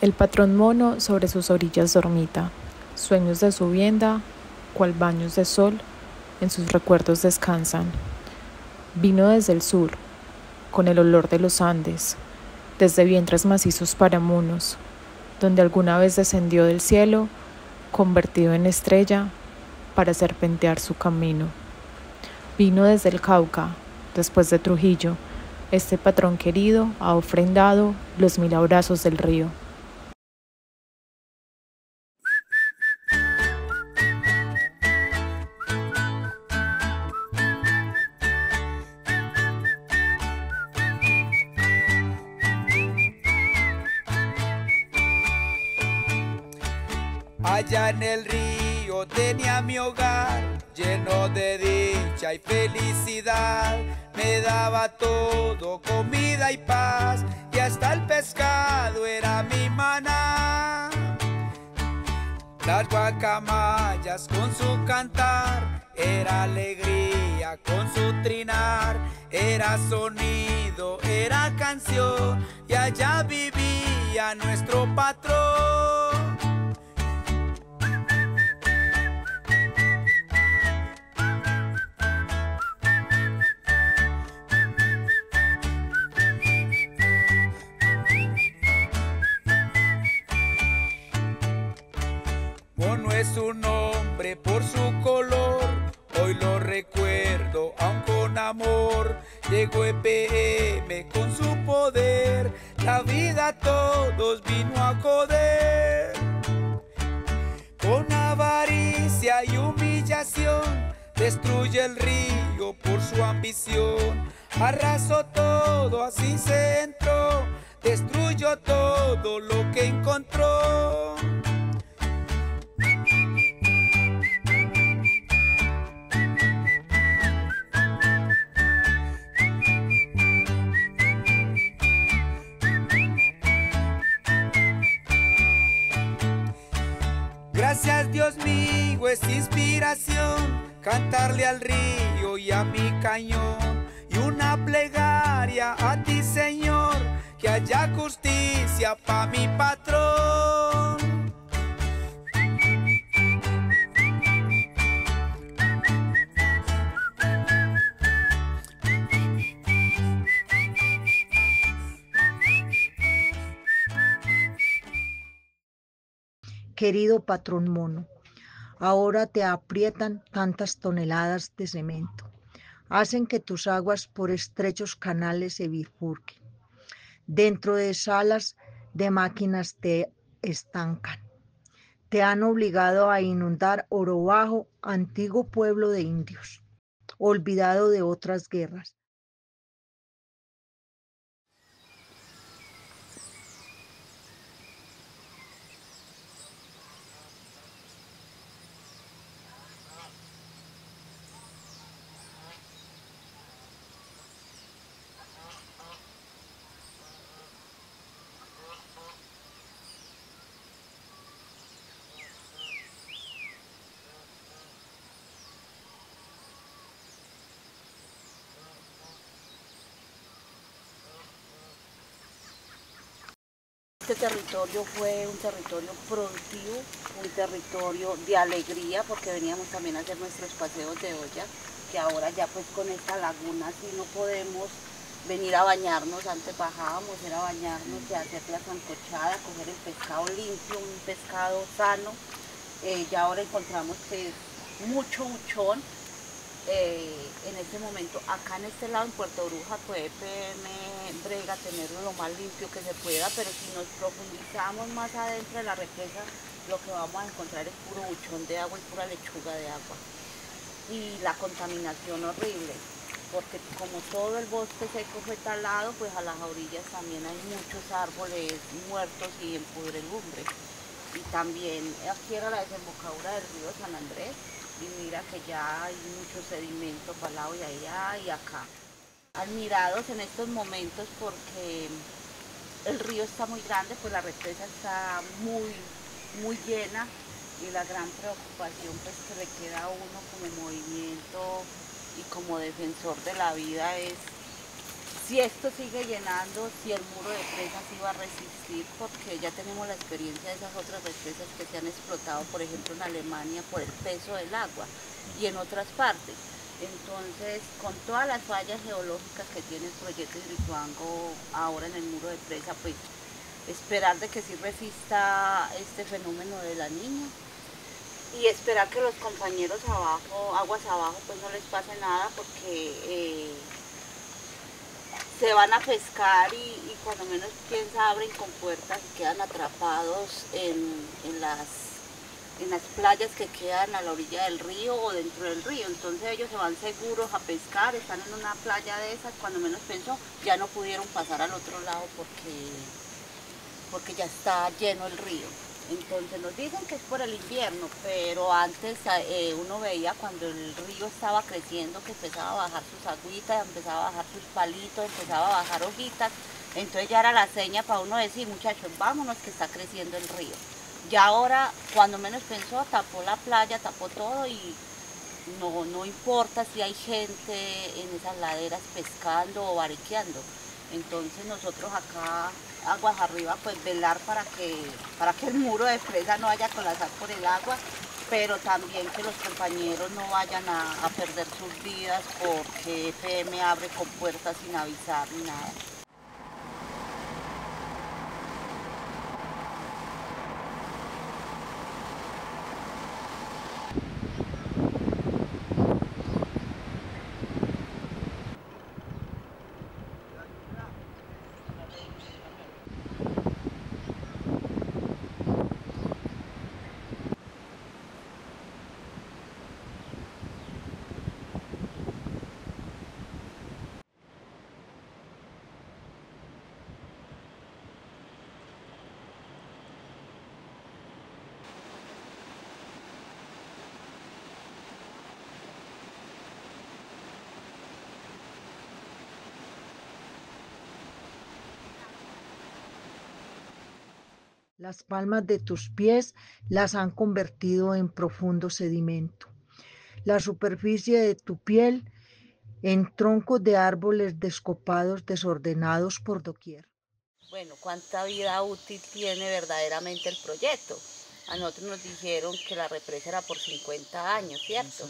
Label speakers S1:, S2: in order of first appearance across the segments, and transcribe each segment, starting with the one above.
S1: El patrón mono sobre sus orillas dormita, sueños de su vienda, cual baños de sol, en sus recuerdos descansan. Vino desde el sur, con el olor de los Andes, desde vientres macizos para munos, donde alguna vez descendió del cielo, convertido en estrella, para serpentear su camino. Vino desde el Cauca, después de Trujillo, este patrón querido ha ofrendado los 1000 abrazos del río.
S2: Allá en el río tenía mi hogar, lleno de dicha y felicidad. Me daba todo, comida y paz, y hasta el pescado era mi maná. Las guacamayas con su cantar, era alegría con su trinar, era sonido, era canción, y allá vivía nuestro patrón. Mono es su nombre por su color, hoy lo recuerdo aún con amor. Llegó EPM con su poder, la vida a todos vino a joder. Con avaricia y humillación, destruye el río por su ambición. Arrasó todo, así se entró, destruyó todo lo que encontró. Gracias Dios mío, es inspiración cantarle al río y a mi cañón, y una plegaria a ti Señor, que haya justicia pa' mi patrón.
S3: Querido patrón mono, ahora te aprietan tantas toneladas de cemento, hacen que tus aguas por estrechos canales se bifurquen. Dentro de salas de máquinas te estancan. Te han obligado a inundar Oro Bajo, antiguo pueblo de indios, olvidado de otras guerras.
S4: Este territorio fue un territorio productivo, un territorio de alegría, porque veníamos también a hacer nuestros paseos de olla, que ahora ya pues con esta laguna sí no podemos venir a bañarnos. Antes bajábamos, era bañarnos y hacer la sancochada, coger el pescado limpio, un pescado sano. Ya ahora encontramos que es mucho buchón. En este momento, acá en este lado, en Puerto Bruja, pues EPM brega tenerlo lo más limpio que se pueda, pero si nos profundizamos más adentro de la represa, lo que vamos a encontrar es puro buchón de agua y pura lechuga de agua. Y la contaminación horrible, porque como todo el bosque seco fue talado, pues a las orillas también hay muchos árboles muertos y en pudredumbre. Y también aquí era la desembocadura del río San Andrés, y mira que ya hay mucho sedimento para el lado de allá y acá. Admirados en estos momentos porque el río está muy grande, pues la represa está muy llena, y la gran preocupación pues que le queda a uno como movimiento y como defensor de la vida es si esto sigue llenando, si el muro de presa sí va a resistir, porque ya tenemos la experiencia de esas otras represas que se han explotado, por ejemplo en Alemania, por el peso del agua y en otras partes. Entonces, con todas las fallas geológicas que tiene el proyecto Hidroituango ahora en el muro de presa, pues esperar de que sí resista este fenómeno de la Niña y esperar que los compañeros abajo, aguas abajo, pues no les pase nada, porque se van a pescar y cuando menos piensa abren con puertas y quedan atrapados en las playas que quedan a la orilla del río o dentro del río. Entonces ellos se van seguros a pescar, están en una playa de esas, cuando menos pensó, ya no pudieron pasar al otro lado porque ya está lleno el río. Entonces nos dicen que es por el invierno, pero antes uno veía cuando el río estaba creciendo que empezaba a bajar sus agüitas, empezaba a bajar sus palitos, empezaba a bajar hojitas. Entonces ya era la seña para uno decir, muchachos, vámonos que está creciendo el río. Ya ahora, cuando menos pensó, tapó la playa, tapó todo y no importa si hay gente en esas laderas pescando o bariqueando. Entonces nosotros acá, aguas arriba, pues velar para que el muro de presa no vaya a colapsar por el agua, pero también que los compañeros no vayan a perder sus vidas porque EPM abre con puertas sin avisar ni nada.
S3: Las palmas de tus pies las han convertido en profundo sedimento. La superficie de tu piel en troncos de árboles descopados, desordenados por doquier.
S4: Bueno, ¿cuánta vida útil tiene verdaderamente el proyecto? A nosotros nos dijeron que la represa era por 50 años, ¿cierto?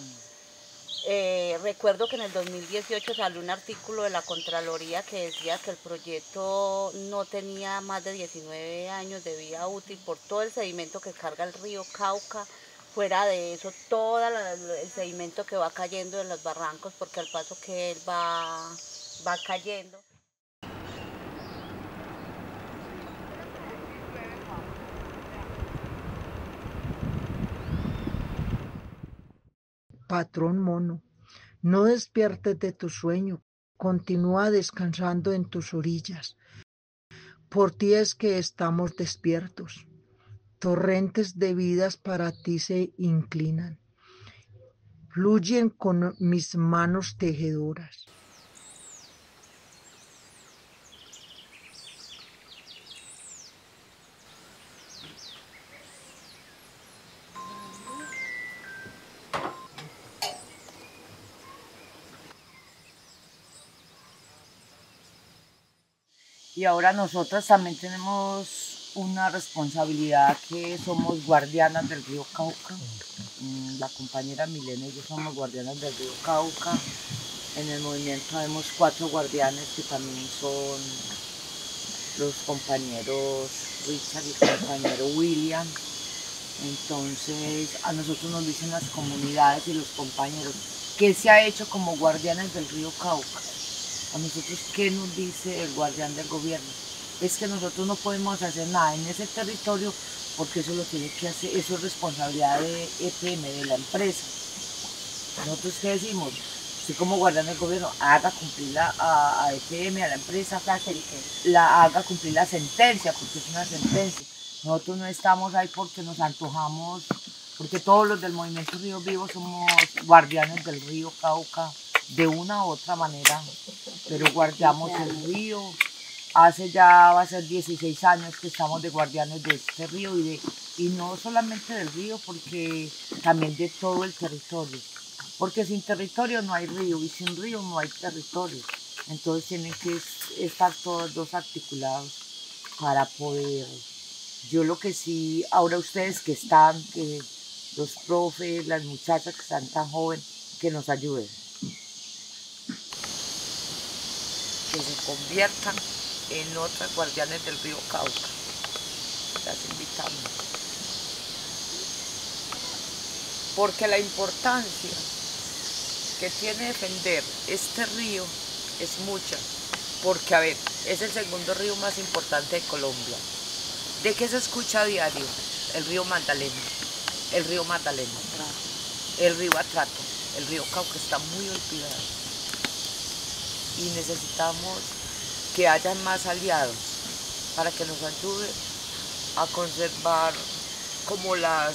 S4: Recuerdo que en el 2018 salió un artículo de la Contraloría que decía que el proyecto no tenía más de 19 años de vida útil por todo el sedimento que carga el río Cauca. Fuera de eso, todo el sedimento que va cayendo en los barrancos, porque al paso que él va cayendo.
S3: Patrón mono, no despiertes de tu sueño, continúa descansando en tus orillas. Por ti es que estamos despiertos. Torrentes de vidas para ti se inclinan. Fluyen con mis manos tejedoras.
S5: Y ahora nosotras también tenemos una responsabilidad, que somos guardianas del río Cauca. La compañera Milena y yo somos guardianas del río Cauca. En el movimiento vemos 4 guardianes que también son los compañeros Richard y el compañero William. Entonces a nosotros nos dicen las comunidades y los compañeros, ¿qué se ha hecho como guardianes del río Cauca? A nosotros, ¿qué nos dice el guardián del gobierno? Es que nosotros no podemos hacer nada en ese territorio porque eso lo tiene que hacer, eso es responsabilidad de EPM, de la empresa. Nosotros, ¿qué decimos? Usted como guardián del gobierno, haga cumplir a EPM, a la empresa, haga cumplir la sentencia, porque es una sentencia. Nosotros no estamos ahí porque nos antojamos, porque todos los del Movimiento Río Vivo somos guardianes del río Cauca de una u otra manera, pero guardamos el río. Hace ya va a ser 16 años que estamos de guardianes de este río y no solamente del río, porque también de todo el territorio. Porque sin territorio no hay río y sin río no hay territorio. Entonces tienen que estar todos dos articulados para poder. Yo lo que sí, ahora ustedes que están, que los profes, las muchachas que están tan jóvenes, que nos ayuden. Que se conviertan en otras guardianes del río Cauca. Las invitamos. Porque la importancia que tiene defender este río es mucha. Porque, a ver, es el segundo río más importante de Colombia. ¿De qué se escucha a diario? El río Magdalena, el río Magdalena, el río Atrato, el río Cauca está muy olvidado. Y necesitamos que hayan más aliados para que nos ayuden a conservar como las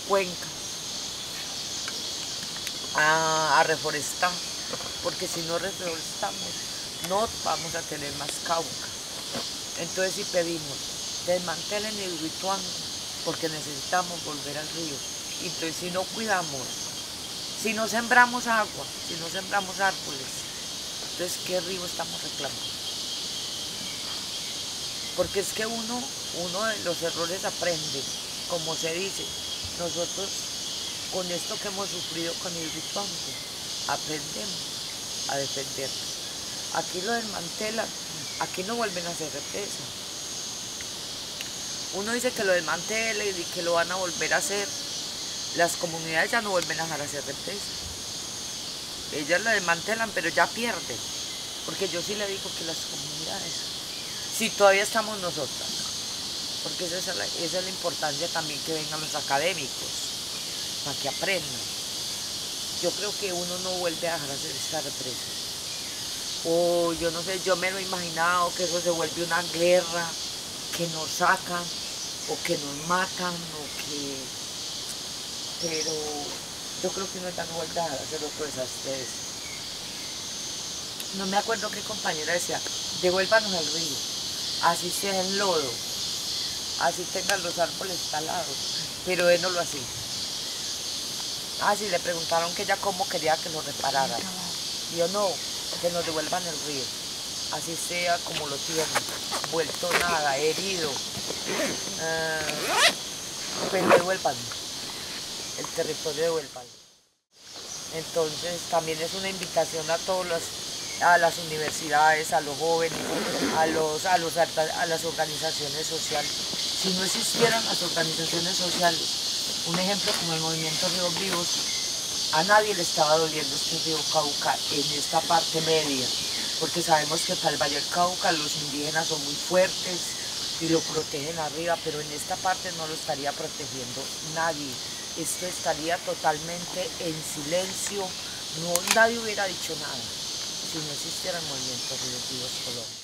S5: cuencas, a reforestar, porque si no reforestamos no vamos a tener más Cauca. Entonces si pedimos, desmantelen Hidroituango, porque necesitamos volver al río. Entonces si no cuidamos, si no sembramos agua, si no sembramos árboles, entonces ¿qué río estamos reclamando? Porque es que uno de los errores aprende, como se dice. Nosotros con esto que hemos sufrido con Hidroituango, aprendemos a defendernos. Aquí lo desmantelan, aquí no vuelven a hacer represa. Uno dice que lo desmantele y que lo van a volver a hacer. Las comunidades ya no vuelven a dejar de hacer represa. Ellas la desmantelan, pero ya pierden. Porque yo sí le digo que las comunidades, si todavía estamos nosotras, porque esa es la importancia también, que vengan los académicos, para que aprendan. Yo creo que uno no vuelve a dejar de hacer esta represa. O yo no sé, yo me lo he imaginado que eso se vuelve una guerra, que nos sacan, o que nos matan, pero yo creo que uno ya no vuelve a dejar de hacer otro desastre de eso. No me acuerdo qué compañera decía, devuélvanos el río, así sea en lodo, así tengan los árboles talados, pero dénoslo así. Sí, le preguntaron que ella cómo quería que lo repararan. Y yo no, que nos devuelvan el río, así sea como lo tienen, vuelto nada, herido, pero devuelvan, el territorio devuelvan. Entonces también es una invitación a las universidades, a los jóvenes, a las organizaciones sociales. Si no existieran las organizaciones sociales, un ejemplo como el movimiento Ríos Vivos, a nadie le estaba doliendo este río Cauca en esta parte media, porque sabemos que para el Valle del Cauca los indígenas son muy fuertes y lo protegen arriba, pero en esta parte no lo estaría protegiendo nadie. Esto estaría totalmente en silencio, nadie hubiera dicho nada si no existiera el movimiento Ríos Vivos Colombia.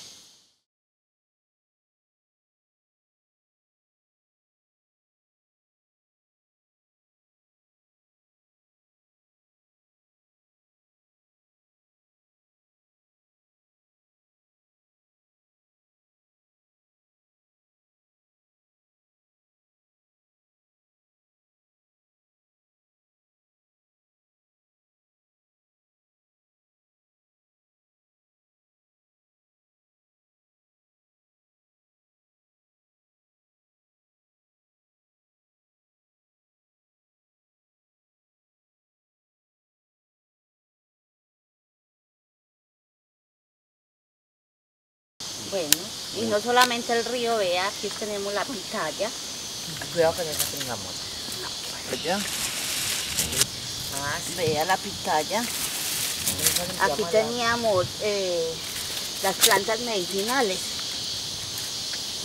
S4: Bueno, y no solamente el río, vea, aquí tenemos la pitaya.
S5: Cuidado que no se tengamos. ¿Ya?
S4: Sí. Vea la pitaya. Aquí teníamos las plantas medicinales.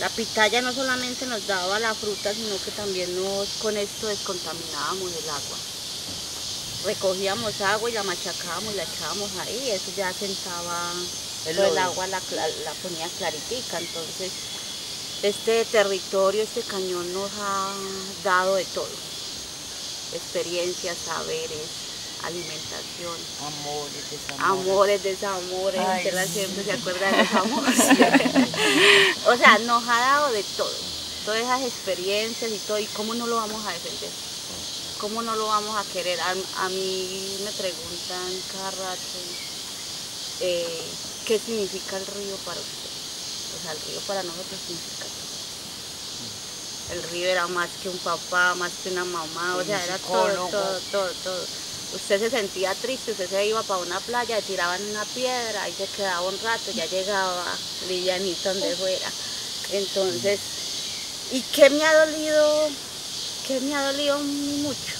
S4: La pitaya no solamente nos daba la fruta, sino que también con esto descontaminábamos el agua. Recogíamos agua y la machacábamos, la echábamos ahí, y eso ya sentaba el agua, la ponía claritica. Entonces este territorio, este cañón nos ha dado de todo: experiencias, saberes, alimentación, amores, desamores. Ay, siempre se acuerda de los amores. O sea, nos ha dado de todo, todas esas experiencias y todo. ¿Y cómo no lo vamos a defender? ¿Cómo no lo vamos a querer? A mí me preguntan cada rato, ¿qué significa el río para usted? O sea, el río para nosotros significa todo. El río era más que un papá, más que una mamá, o sea, era todo. Usted se sentía triste, usted se iba para una playa, le tiraban una piedra, ahí se quedaba un rato, ya llegaba livianito donde fuera. Entonces, ¿y qué me ha dolido? ¿Qué me ha dolido mucho?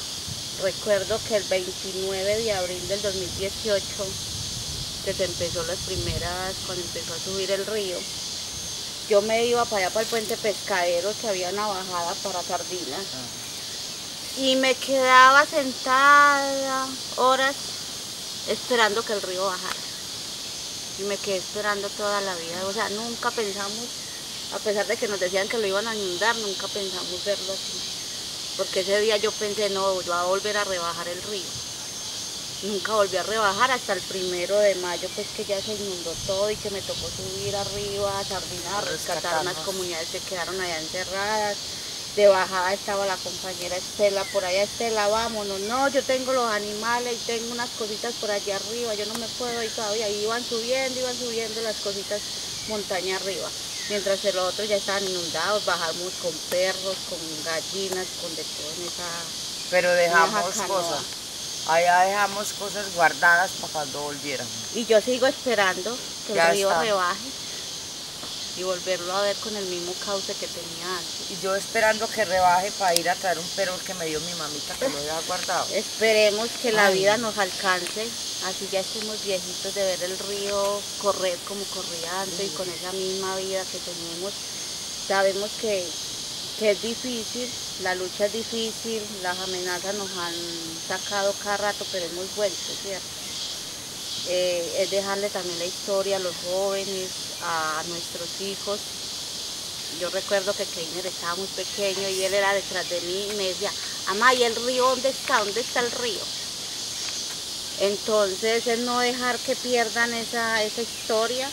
S4: Recuerdo que el 29 de abril del 2018, que se empezó las primeras, cuando empezó a subir el río, yo me iba para allá, para el puente pescadero, que había una bajada para sardinas, y me quedaba sentada horas esperando que el río bajara. Y me quedé esperando toda la vida, o sea, nunca pensamos, a pesar de que nos decían que lo iban a inundar, nunca pensamos verlo así. Porque ese día yo pensé, no, yo voy a volver a rebajar el río. Nunca volví a rebajar hasta el 1 de mayo, pues que ya se inundó todo y que me tocó subir arriba a Sardinas a rescatar unas comunidades que quedaron allá encerradas. De bajada estaba la compañera Estela, por allá Estela, vámonos. No, yo tengo los animales y tengo unas cositas por allá arriba, yo no me puedo ir todavía. Y iban subiendo las cositas montaña arriba. Mientras los otros ya estaban inundados, bajamos con perros, con gallinas, con de todo en esa.
S5: Pero dejamos cosas. Allá dejamos cosas guardadas para cuando volviéramos.
S4: Y yo sigo esperando que el río rebaje y volverlo a ver con el mismo cauce que tenía antes.
S5: Y yo esperando que rebaje para ir a traer un perol que me dio mi mamita, que lo había guardado.
S4: Esperemos que la vida nos alcance, así ya estemos viejitos, de ver el río correr como corría antes y con esa misma vida que tenemos. Sabemos que es difícil, la lucha es difícil, las amenazas nos han sacado cada rato, pero hemos vuelto, ¿cierto? Es dejarle también la historia a los jóvenes, a nuestros hijos. Yo recuerdo que Keiner estaba muy pequeño y él era detrás de mí y me decía, mamá, ¿y el río dónde está? ¿Dónde está el río? Entonces es no dejar que pierdan esa historia.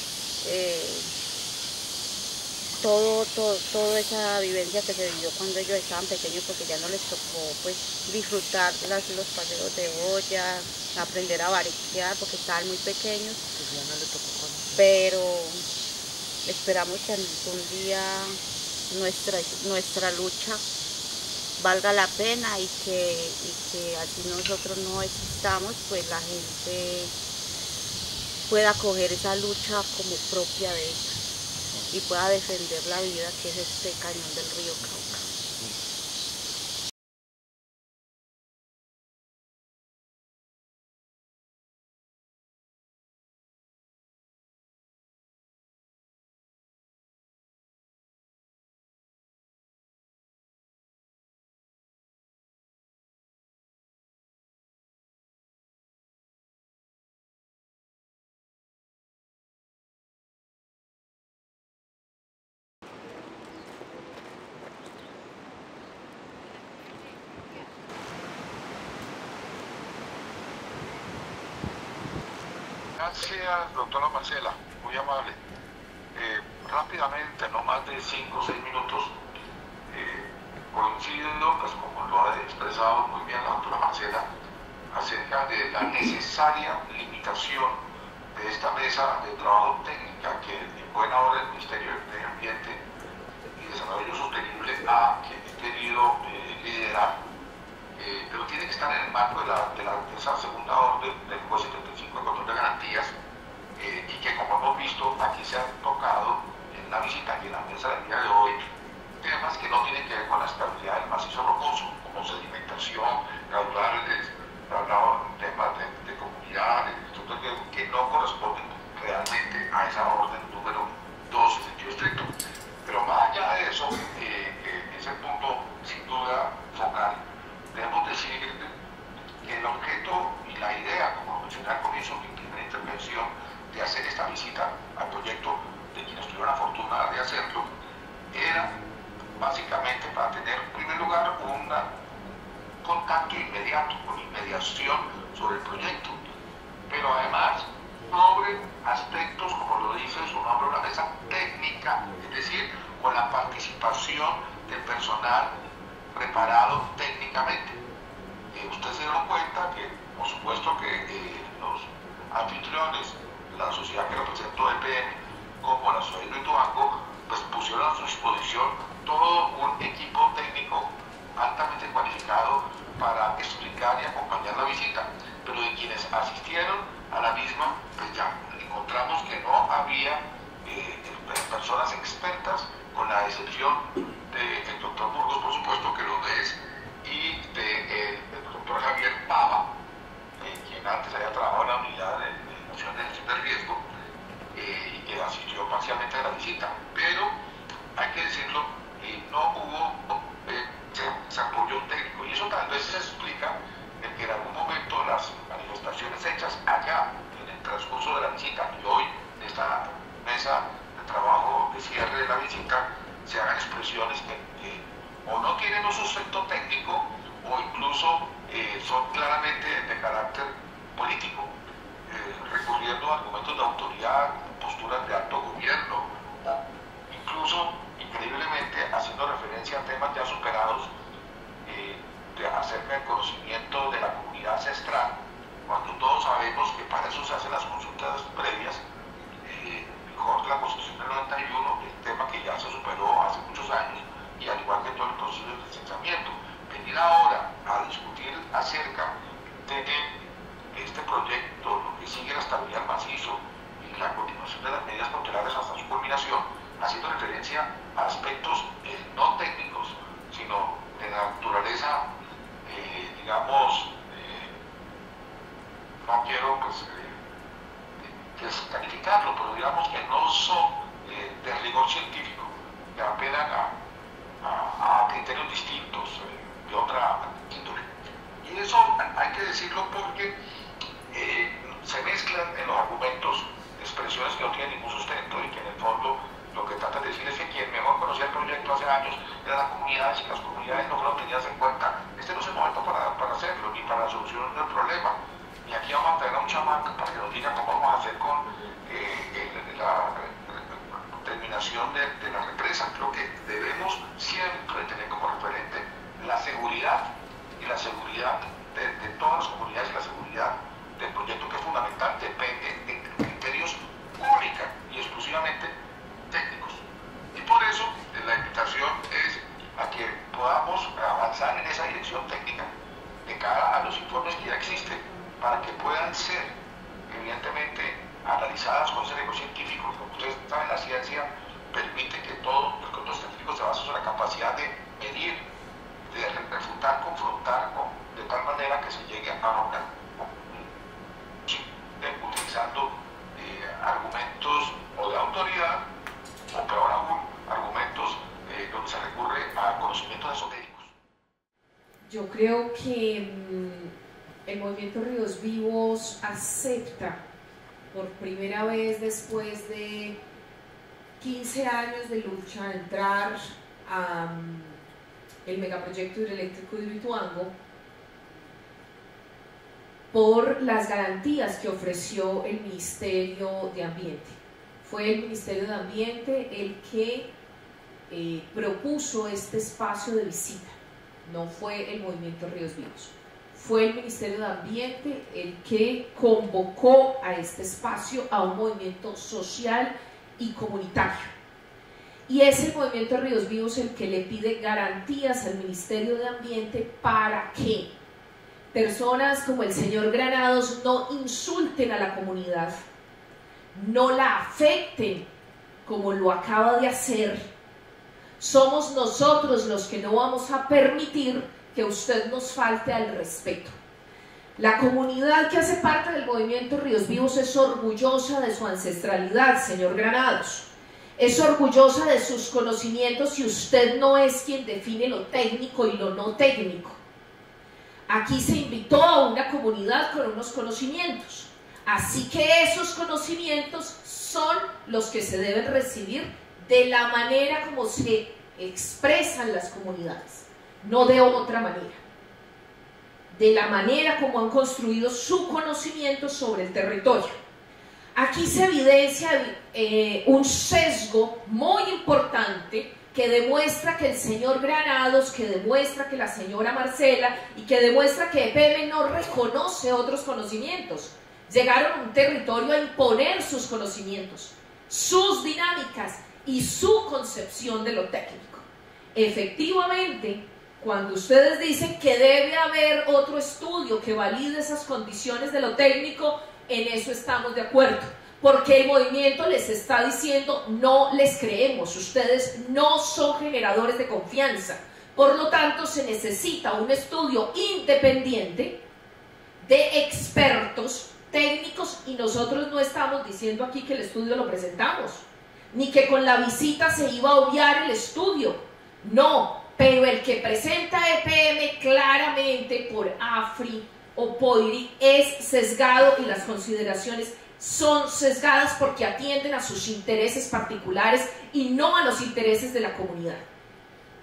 S4: Toda esa vivencia que se vivió cuando ellos estaban pequeños, porque ya no les tocó pues disfrutar los paseos de boya, aprender a bariquear porque estaban muy pequeños,
S5: pues ya no les tocó conocer.
S4: Pero esperamos que algún día nuestra lucha valga la pena y que así nosotros no existamos, pues la gente pueda coger esa lucha como propia de ellos y pueda defender la vida que es este cañón del río Cauca.
S6: Gracias, doctora Marcela, muy amable. Rápidamente, no más de 5 o 6 minutos, coincido, pues como lo ha expresado muy bien la doctora Marcela, acerca de la necesaria limitación de esta mesa de trabajo técnica que en buena hora el Ministerio de Medio Ambiente y Desarrollo Sostenible ha querido liderar, pero tiene que estar en el marco de esa segunda orden del juez 75 de control de garantías, y que, como hemos visto, aquí se han tocado en la visita y en la mesa del día de hoy temas que no tienen que ver con la estabilidad del macizo rocoso, como sedimentación, caudales, temas de comunidades, que no corresponden realmente a esa orden número 2 en sentido estricto. Pero más allá de eso, ese punto sin duda focal, debemos decir que el objeto y la idea, como lo mencioné al comienzo de mi primera intervención, de hacer esta visita al proyecto, de quienes tuvieron la fortuna de hacerlo, era básicamente para tener en primer lugar un contacto inmediato, con inmediación sobre el proyecto, pero además sobre aspectos, como lo dice su nombre, una mesa técnica, es decir, con la participación del personal preparado técnicamente. Usted se dio cuenta que, por supuesto, que los anfitriones, la sociedad que representó EPN como la sociedad de Hidroituango, pues pusieron a su disposición todo un equipo técnico altamente cualificado para explicar y acompañar la visita. Pero de quienes asistieron a la misma, pues ya encontramos que no había personas expertas, con la excepción del doctor Burgos, por supuesto, que lo es, y del doctor Javier Pava, quien antes había trabajado en la unidad de gestión de gestión de riesgo, y que asistió parcialmente a la visita. Pero hay que decirlo, no hubo ese apoyo técnico, y eso tal vez se explica en que en algún momento las manifestaciones hechas allá en el transcurso de la visita y hoy en esta mesa de trabajo de cierre de la visita se hagan expresiones que o no tienen un sustento técnico o incluso son claramente de carácter político, recurriendo a argumentos de autoridad, posturas de alto gobierno, incluso increíblemente haciendo referencia a temas ya superados acerca del conocimiento de la comunidad ancestral, cuando todos sabemos que para eso se hacen las consultas previas, mejor la Constitución del 91, el tema que ya se superó hace muchos años, y al igual que todo el proceso de censamiento. Venir ahora a discutir acerca de este proyecto, lo que sigue la estabilidad del macizo y la continuación de las medidas cautelares hasta su culminación, haciendo referencia a aspectos no técnicos, sino de naturaleza, digamos, no quiero pues descalificarlo, pero digamos que no son de rigor científico, que apelan a criterios distintos, de otra índole. Y eso hay que decirlo porque se mezclan en los argumentos expresiones que no tienen ningún sustento y que en el fondo lo que tratan de decir es que quien mejor conocía el proyecto hace años era la comunidad, y las comunidades no fueron tenidas en cuenta. Este no es el momento para hacerlo, ni para la solución del problema. Y aquí vamos a traer a un chamán para que nos diga cómo vamos a hacer con la terminación de la represa. Creo que debemos siempre tener como referente la seguridad, y la seguridad de todas las comunidades, y la seguridad del proyecto, que es fundamental, depende de criterios única y exclusivamente técnicos. Y por eso la invitación es a que podamos avanzar en esa dirección técnica de cara a los informes que ya existen, para que puedan ser evidentemente analizadas con ese rigor científico. Como ustedes saben, la ciencia permite que todo el conocimiento científico se base sobre la capacidad de medir, de refutar, confrontar, de tal manera que se llegue a una utilizando argumentos o de autoridad, o peor aún, argumentos donde se recurre a conocimientos esotéricos.
S7: Yo creo que el movimiento Ríos Vivos acepta por primera vez después de 15 años de lucha entrar a el megaproyecto hidroeléctrico de Hidroituango por las garantías que ofreció el Ministerio de Ambiente. Fue el Ministerio de Ambiente el que propuso este espacio de visita, no fue el movimiento Ríos Vivos. Fue el Ministerio de Ambiente el que convocó a este espacio, a un movimiento social y comunitario. Y es el movimiento Ríos Vivos el que le pide garantías al Ministerio de Ambiente para que personas como el señor Granados no insulten a la comunidad, no la afecten como lo acaba de hacer. Somos nosotros los que no vamos a permitir que usted nos falte al respeto. La comunidad que hace parte del movimiento Ríos Vivos es orgullosa de su ancestralidad, señor Granados. Es orgullosa de sus conocimientos y usted no es quien define lo técnico y lo no técnico. Aquí se invitó a una comunidad con unos conocimientos, así que esos conocimientos son los que se deben recibir de la manera como se expresan las comunidades, no de otra manera, de la manera como han construido su conocimiento sobre el territorio. Aquí se evidencia un sesgo muy importante que demuestra que el señor Granados, que demuestra que la señora Marcela y que demuestra que EPM no reconoce otros conocimientos. llegaron a un territorio a imponer sus conocimientos, sus dinámicas y su concepción de lo técnico. Efectivamente, cuando ustedes dicen que debe haber otro estudio que valide esas condiciones de lo técnico, en eso estamos de acuerdo, porque el movimiento les está diciendo: no les creemos, ustedes no son generadores de confianza. Por lo tanto, se necesita un estudio independiente de expertos técnicos, y nosotros no estamos diciendo aquí que el estudio lo presentamos, ni que con la visita se iba a obviar el estudio, no, pero el que presenta EPM claramente por AFRI o POIRI es sesgado, y las consideraciones son sesgadas porque atienden a sus intereses particulares y no a los intereses de la comunidad.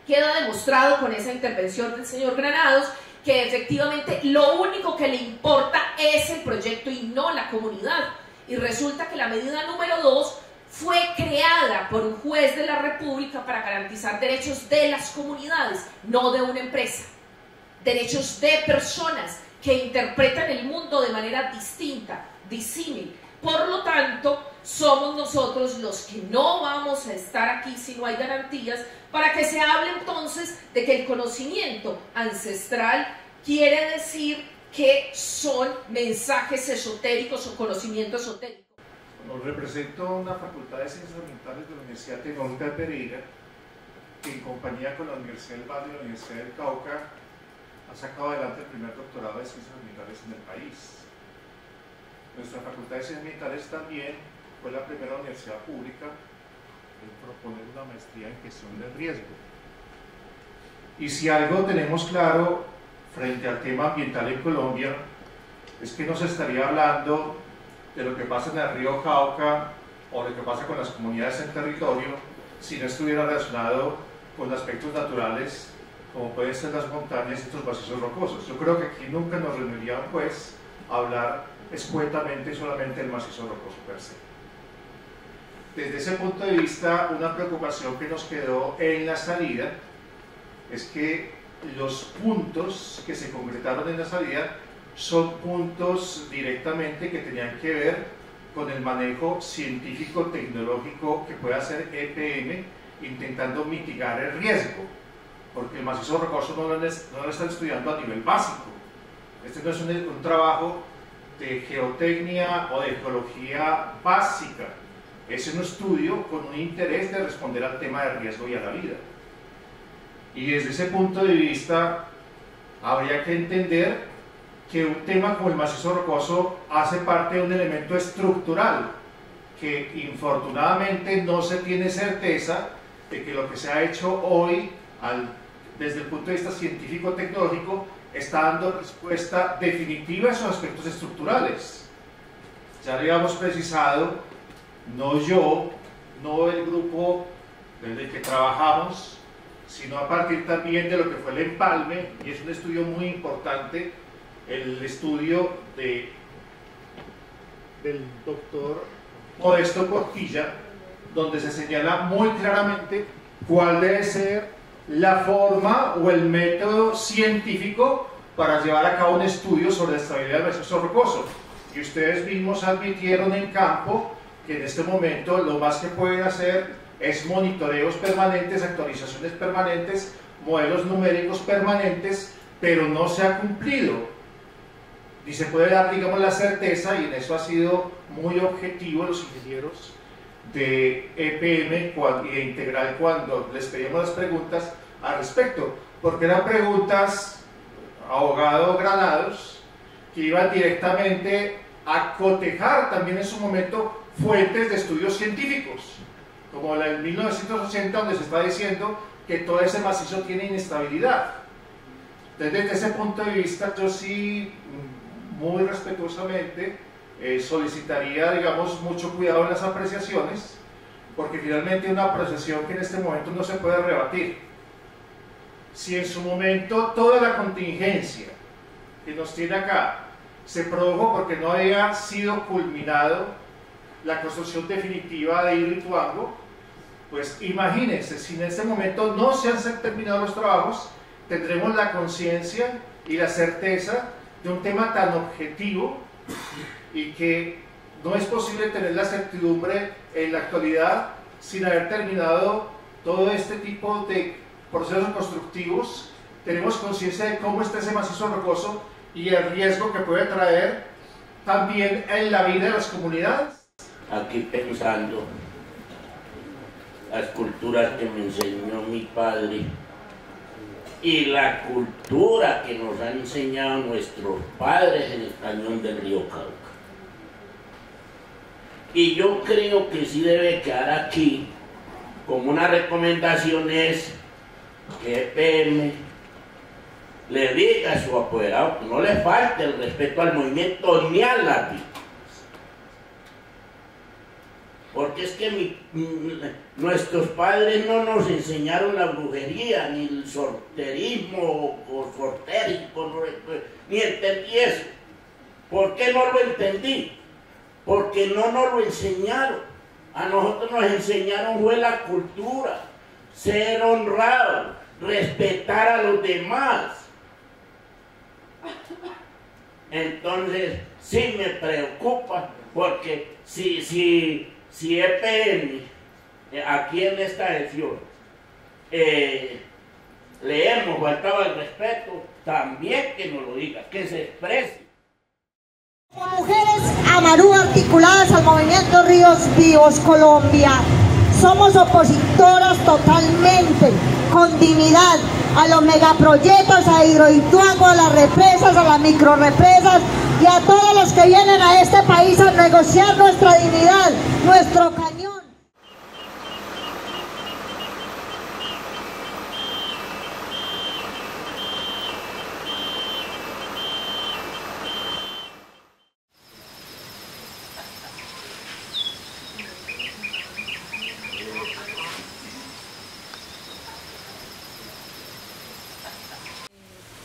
S7: Queda demostrado con esa intervención del señor Granados que efectivamente lo único que le importa es el proyecto y no la comunidad. Y resulta que la medida número 2 fue creada por un juez de la República para garantizar derechos de las comunidades, no de una empresa. Derechos de personas que interpretan el mundo de manera distinta, disímil. Por lo tanto, somos nosotros los que no vamos a estar aquí si no hay garantías, para que se hable entonces de que el conocimiento ancestral quiere decir que son mensajes esotéricos o conocimiento esotérico.
S8: Bueno, represento una Facultad de Ciencias Ambientales de la Universidad Tecnológica de Pereira, que en compañía con la Universidad del Valle y la Universidad del Cauca ha sacado adelante el primer doctorado de Ciencias Ambientales en el país. Nuestra Facultad de Ciencias Ambientales también fue la primera universidad pública en proponer una maestría en gestión del riesgo. Y si algo tenemos claro frente al tema ambiental en Colombia, es que no se estaría hablando de lo que pasa en el río Cauca o de lo que pasa con las comunidades en territorio si no estuviera relacionado con aspectos naturales como pueden ser las montañas y estos macizos rocosos. Yo creo que aquí nunca nos reunirían pues a hablar escuetamente solamente del macizo rocoso per se. Desde ese punto de vista, una preocupación que nos quedó en la salida es que los puntos que se concretaron en la salida son puntos directamente que tenían que ver con el manejo científico-tecnológico que puede hacer EPM intentando mitigar el riesgo, porque el macizo rocoso no lo están estudiando a nivel básico. Este no es un trabajo de geotecnia o de geología básica, es un estudio con un interés de responder al tema del riesgo y a la vida. Y desde ese punto de vista habría que entender que un tema como el macizo rocoso hace parte de un elemento estructural que infortunadamente no se tiene certeza de que lo que se ha hecho hoy desde el punto de vista científico-tecnológico está dando respuesta definitiva a esos aspectos estructurales. Ya lo habíamos precisado, no yo, no el grupo desde el que trabajamos, sino a partir también de lo que fue el empalme, y es un estudio muy importante, el estudio del doctor Modesto Portilla, donde se señala muy claramente cuál debe ser la forma o el método científico para llevar a cabo un estudio sobre la estabilidad del macizo rocoso. Y ustedes mismos admitieron en campo que en este momento lo más que pueden hacer es monitoreos permanentes, actualizaciones permanentes, modelos numéricos permanentes, pero no se ha cumplido. Ni se puede dar, digamos, la certeza, y en eso ha sido muy objetivo los ingenieros de EPM y de Integral cuando les pedimos las preguntas al respecto, porque eran preguntas, abogado Granados, que iban directamente a cotejar también en su momento fuentes de estudios científicos, como la del 1980, donde se está diciendo que todo ese macizo tiene inestabilidad. Entonces, desde ese punto de vista, yo sí, muy respetuosamente, solicitaría, digamos, mucho cuidado en las apreciaciones, porque finalmente una apreciación que en este momento no se puede rebatir. Si en su momento toda la contingencia que nos tiene acá se produjo porque no había sido culminado la construcción definitiva de Hidroituango, pues imagínense, si en este momento no se han terminado los trabajos, tendremos la conciencia y la certeza de un tema tan objetivo y que no es posible tener la certidumbre en la actualidad sin haber terminado todo este tipo de procesos constructivos. Tenemos conciencia de cómo está ese macizo rocoso y el riesgo que puede traer también en la vida de las comunidades.
S9: Aquí pensando las culturas que me enseñó mi padre y la cultura que nos han enseñado nuestros padres en el cañón del río Cauca. Y yo creo que sí debe quedar aquí como una recomendación, es que EPM le diga a su apoderado que no le falte el respeto al movimiento ni a la víctima. Porque es que nuestros padres no nos enseñaron la brujería, ni el sorterismo o sortérico, ni entendí eso. ¿Por qué no lo entendí? Porque no nos lo enseñaron. A nosotros nos enseñaron fue la cultura, ser honrado, respetar a los demás. Entonces sí me preocupa, porque si EPM aquí en esta gestión le hemos faltado el respeto, también que nos lo diga, que se exprese.
S10: Como mujeres Amarú articuladas al movimiento Ríos Vivos Colombia, somos opositoras totalmente, con dignidad, a los megaproyectos, a Hidroituango, a las represas, a las microrepresas y a todos los que vienen a este país a negociar nuestra dignidad, nuestro cañón.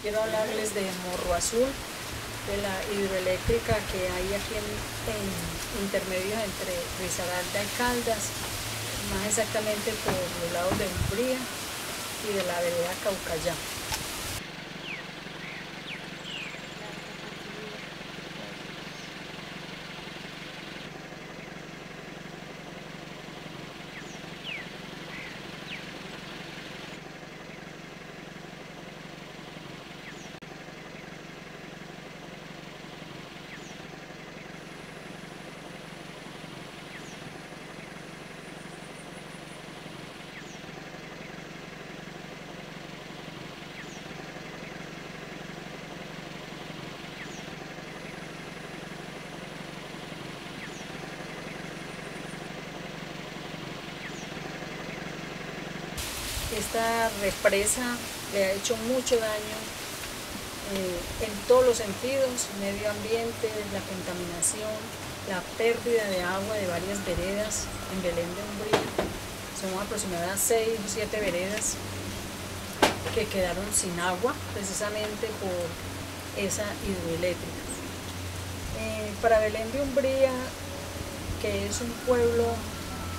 S11: Quiero hablarles de Morro Azul, de la hidroeléctrica que hay aquí en intermedio entre Risaralda y Caldas, más exactamente por los lados de Umbría y de la vereda Caucayá. Esta represa le ha hecho mucho daño en todos los sentidos: medio ambiente, la contaminación, la pérdida de agua de varias veredas en Belén de Umbría. Son aproximadamente 6 o 7 veredas que quedaron sin agua precisamente por esa hidroeléctrica. Para Belén de Umbría, que es un pueblo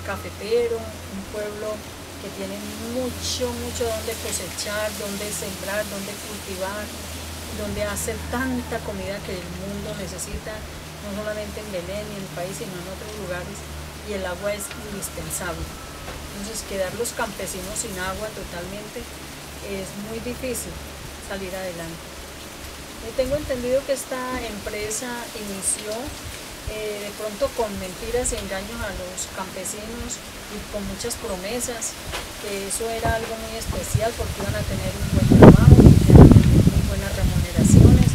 S11: cafetero, un pueblo que tiene mucho donde cosechar, donde sembrar, donde cultivar, donde hacer tanta comida que el mundo necesita, no solamente en Belén y en el país, sino en otros lugares, y el agua es indispensable. Entonces, quedar los campesinos sin agua totalmente es muy difícil salir adelante. Tengo entendido que esta empresa inició de pronto con mentiras y engaños a los campesinos y con muchas promesas, que eso era algo muy especial porque iban a tener un buen trabajo, que iban a tener muy buenas remuneraciones,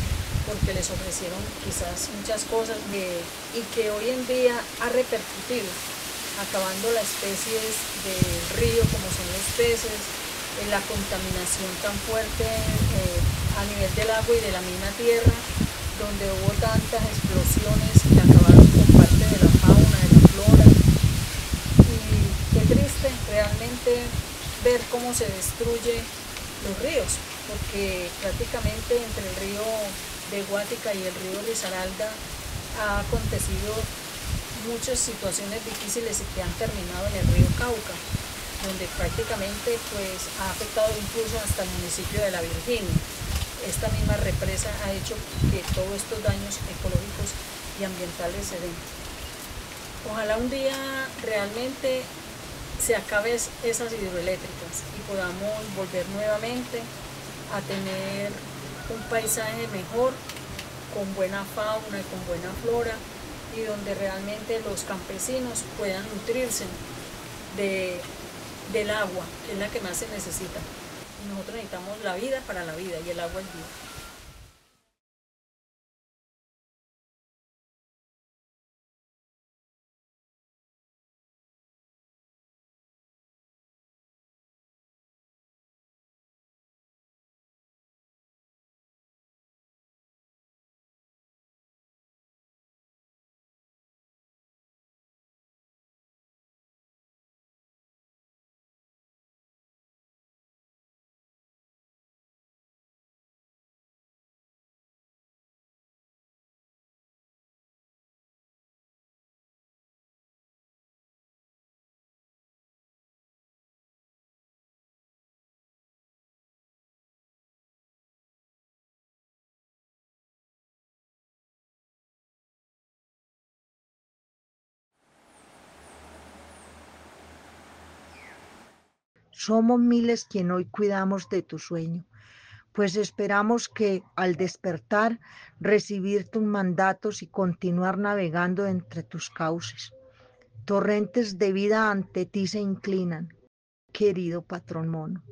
S11: porque les ofrecieron quizás muchas cosas y que hoy en día ha repercutido, acabando las especies del río como son los peces, la contaminación tan fuerte a nivel del agua y de la misma tierra, donde hubo tantas explosiones que acabaron con parte de la fauna, de la flora. Y qué triste realmente ver cómo se destruyen los ríos, porque prácticamente entre el río de Guática y el río Risaralda ha acontecido muchas situaciones difíciles y que han terminado en el río Cauca, donde prácticamente pues ha afectado incluso hasta el municipio de La Virginia. Esta misma represa ha hecho que todos estos daños ecológicos y ambientales se den. Ojalá un día realmente se acaben esas hidroeléctricas y podamos volver nuevamente a tener un paisaje mejor, con buena fauna y con buena flora, y donde realmente los campesinos puedan nutrirse del agua, que es la que más se necesita. Y nosotros necesitamos la vida para la vida, y el agua es vida.
S3: Somos miles quien hoy cuidamos de tu sueño, pues esperamos que al despertar recibir tus mandatos y continuar navegando entre tus cauces. Torrentes de vida ante ti se inclinan, querido patrón mono.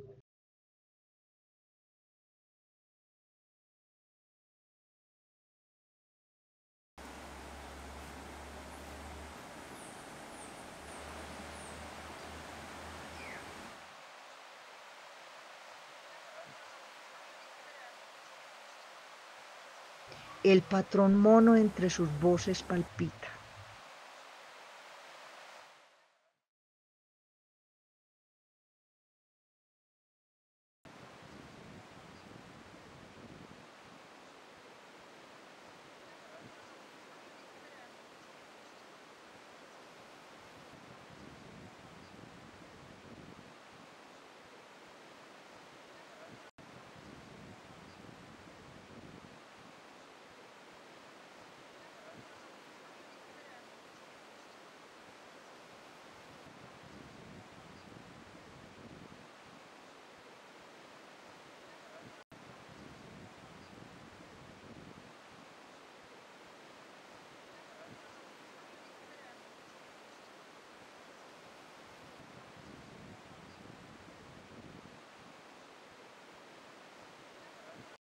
S3: El patrón mono entre sus voces palpita.